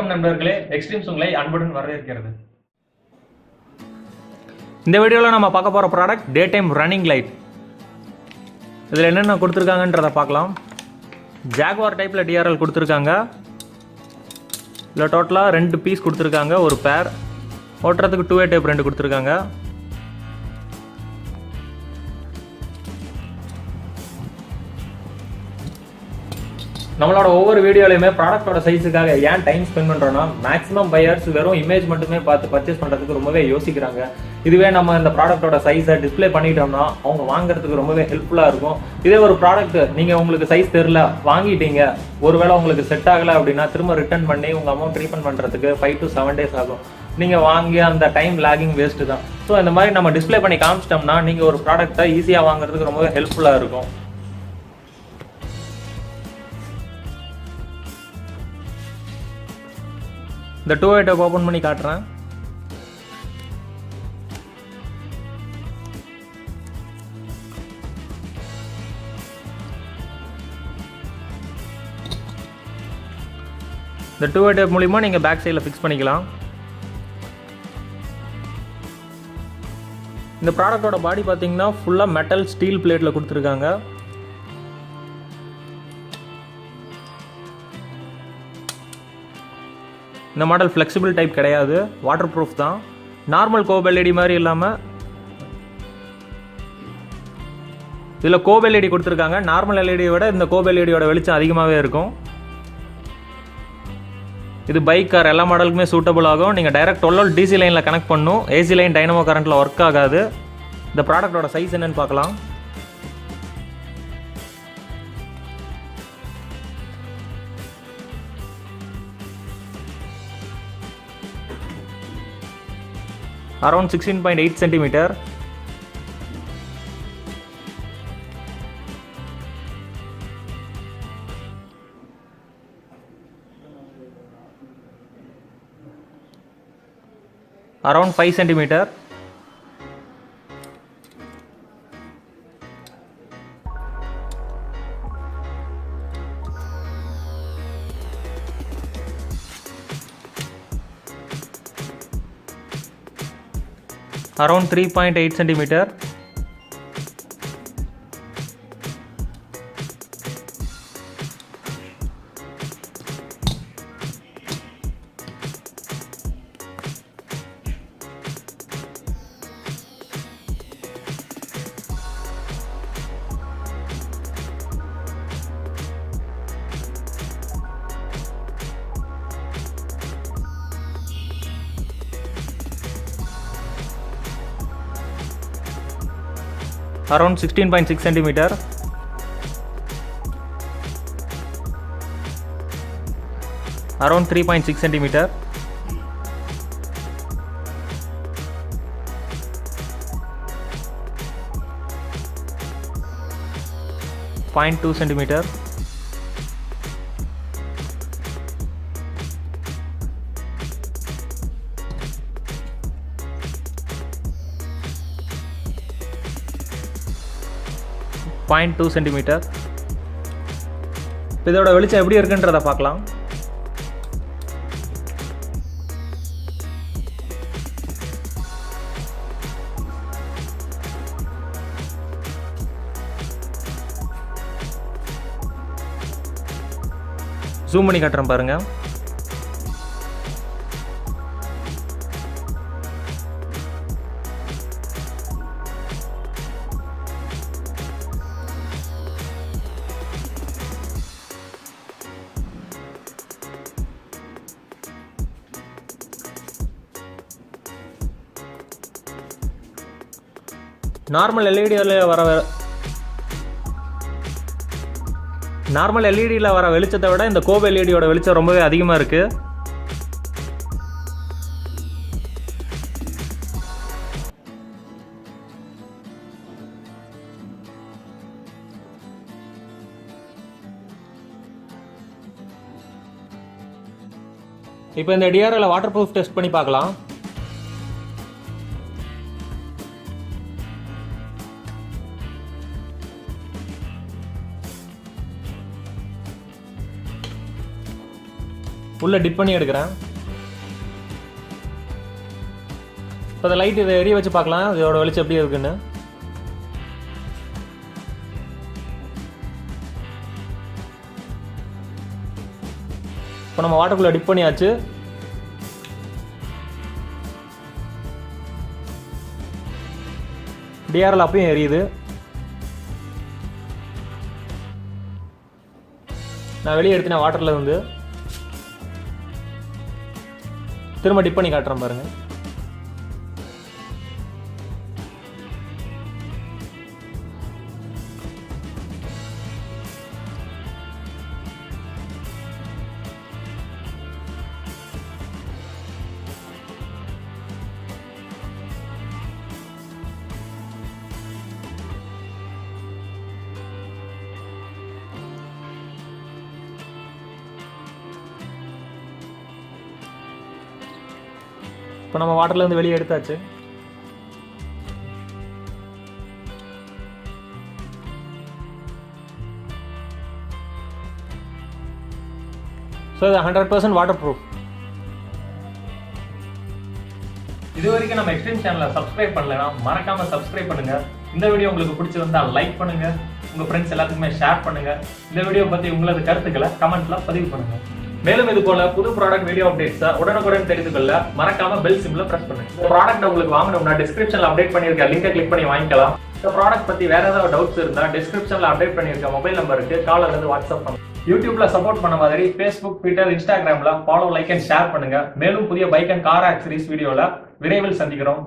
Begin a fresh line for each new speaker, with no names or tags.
வணக்கம் நண்பர்களே, எக்ஸ்ட்ரீம்ஸ் உங்களை அன்புடன் வரவேற்கிறது. இந்த வீடியோவில் நம்ம பார்க்க போகிற product day time running light. இதில் என்னென்ன கொடுத்துருக்காங்கன்றதை பார்க்கலாம். ஜாகுவார் டைப்பில் DRL கொடுத்துருக்காங்க. இதில் டோட்டலாக 2 பீஸ் கொடுத்துருக்காங்க, ஒரு பேர். ஓட்டுறதுக்கு 2way டைப் 2 கொடுத்துருக்காங்க. நம்மளோட ஒவ்வொரு வீடியோலையுமே ப்ராடக்ட்டோட சைஸுக்காக ஏன் டைம் ஸ்பெண்ட் பண்ணுறோன்னா, மேக்ஸிமம் பையர்ஸ் வெறும் இமேஜ் மட்டுமே பார்த்து பர்ச்சேஸ் பண்ணுறதுக்கு ரொம்பவே யோசிக்கிறாங்க. இதுவே நம்ம இந்த ப்ராடக்ட்டோட சைஸை டிஸ்பிளே பண்ணிட்டோம்னா அவங்க வாங்குறதுக்கு ரொம்பவே ஹெல்ப்ஃபுல்லாக இருக்கும். இதே ஒரு ப்ராடக்ட் நீங்கள் உங்களுக்கு சைஸ் தெரில வாங்கிட்டீங்க, ஒருவேளை உங்களுக்கு செட் ஆகலை அப்படின்னா திரும்ப ரிட்டர்ன் பண்ணி உங்கள் அமௌண்ட் ரீஃபண்ட் பண்ணுறதுக்கு 5 to 7 days ஆகும். நீங்கள் வாங்கி அந்த டைம் லாகிங் வேஸ்ட்டு தான். ஸோ இந்த மாதிரி நம்ம டிஸ்பிளே பண்ணி காமிச்சிட்டோம்னா நீங்கள் ஒரு ப்ராடக்ட்டை ஈஸியாக வாங்குறதுக்கு ரொம்பவே ஹெல்ப்ஃபுல்லாக இருக்கும். இந்த 2way டைப் ஓப்பன் பண்ணி காட்டுறேன். இந்த 2way டைப் மூலிமா நீங்கள் பேக் சைடில் ஃபிக்ஸ் பண்ணிக்கலாம். இந்த ப்ராடக்டோட பாடி பார்த்தீங்கன்னா ஃபுல்லாக மெட்டல் ஸ்டீல் பிளேட்டில் கொடுத்துருக்காங்க. இந்த மாடல் ஃப்ளெக்சிபிள் டைப் கிடையாது, வாட்டர் ப்ரூஃப் தான். நார்மல் கோப் எல்இடி மாதிரி இல்லாமல் இதில் கோப் எல்இடி கொடுத்துருக்காங்க. நார்மல் எல்இடியை விட இந்த கோப் எல்இடியோட வெளிச்சம் அதிகமாகவே இருக்கும். இது பைக், கார் எல்லா மாடலுக்குமே சூட்டபுள் ஆகும். நீங்கள் டைரக்ட் 12 DC லைனில் கனெக்ட் பண்ணும். AC லைன் டைனமோ கரண்ட்டில் ஒர்க் ஆகாது. இந்த ப்ராடக்டோட சைஸ் என்னன்னு பார்க்கலாம். Around 16.8 centimeter. Around 5 centimeter. Around 3.8 centimeter. Around 16.6 centimeter. Around 3.6 centimeter. .2 centimeter. .2 centimetre. இதோட வெளிச்சம் எப்படி இருக்குன்றதை பார்க்கலாம். ஜூம் பண்ணி காட்டுறேன் பாருங்க. நார்மல் எல்இடியில் வர வெளிச்சத்தை விட இந்த கோப் எல்இடியோட வெளிச்சம் ரொம்பவே அதிகமாக இருக்கு. இப்போ இந்த DRL வாட்டர் ப்ரூஃப் டெஸ்ட் பண்ணி பார்க்கலாம். உள்ளே டிப் பண்ணி எடுக்கிறேன். இப்போ அந்த லைட் இதை எரிய வச்சு பார்க்கலாம் இதோட வெளிச்சம் எப்படி இருக்குன்னு. இப்போ நம்ம வாட்டருக்குள்ளே டிப் பண்ணியாச்சு. DRL அப்பயும் எரியுது. நான் வெளியே எடுத்தேன் வாட்டரில் இருந்து. திரும்ப டிப் பண்ணி காட்டுறேன் பாருங்க. இப்போ நம்ம வாட்டர்லேருந்து வெளியே எடுத்தாச்சு. ஸோ இது 100% வாட்டர் ப்ரூஃப். இது வரைக்கும் நம்ம எக்ஸ்ட்ரீம் சேனலை சப்ஸ்கிரைப் பண்ணலைன்னா மறக்காம சப்ஸ்கிரைப் பண்ணுங்க. இந்த வீடியோ உங்களுக்கு பிடிச்சிருந்தா லைக் பண்ணுங்க, உங்க ஃப்ரெண்ட்ஸ் எல்லாத்துக்குமே ஷேர் பண்ணுங்க. இந்த வீடியோ பத்தி உங்களது கருத்துக்களை கமெண்ட்ல பதிவு பண்ணுங்க. மேலும் இது போல புது ப்ராடக்ட் வீடியோ அப்டேட்ஸை உடனுக்குடன் தெரிந்து கொள்ள மறக்காம பெல் சிம்பிளை பிரஸ் பண்ணுங்க. இந்த ப்ராடக்ட் உங்களுக்கு வாங்கணும்னா டிஸ்கிரிப்ஷன்ல அப்டேட் பண்ணிருக்க லிங்கை கிளிக் பண்ணி வாங்கிக்கலாம். இந்த ப்ராடக்ட் பத்தி வேற ஏதாவது டவுட்ஸ் இருந்தா டிஸ்கிரிப்ஷன்ல அப்டேட் பண்ணிருக்க மொபைல் நம்பருக்கு கால் அல்லது வாட்ஸ்அப் பண்ணுங்க. யூடியூப்ல சப்போர்ட் பண்ண மாதிரி ஃபேஸ்புக், ட்விட்டர், இன்ஸ்டாகிராம்ல ஃபாலோ, லைக் அண்ட் ஷேர் பண்ணுங்க. மேலும் புதிய பைக் அண்ட் கார் ஆக்சரிஸ் வீடியோல விரைவில் சந்திக்கிறோம்.